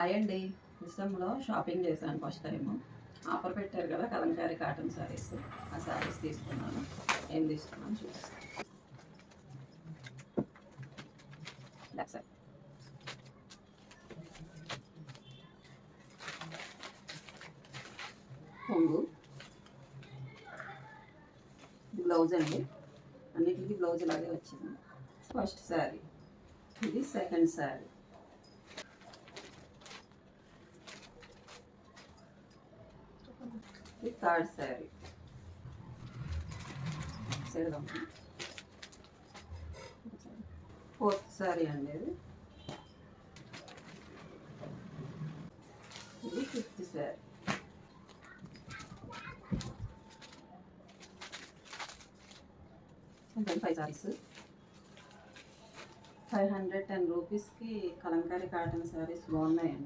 Hi అండి. విషయంలో shopping చేశాను ఫస్ట్ టైం. ఆఫర్ పెట్టారు కదా కలంకారీ కాటన్ శారీస్. ఆ శారీస్ తీసుకున్నాను. ఏం తీసుకున్నాను చూపిస్తాను. లెఫ్ట్ సైడ్ కొంగు, బ్లౌజ్ అండి. అన్నిటికీ బ్లౌజ్ ఇలాగే వచ్చింది. ఫస్ట్ శారీ, ఇది సెకండ్ శారీ. ఇది third sari. Side fourth sari అండి. ఇది ఫిఫ్త్ శారీ. ఫైవ్ శారీస్. 510 రూపీస్కి కలంకారీ కాటన్ శారీస్ బాగున్నాయండి.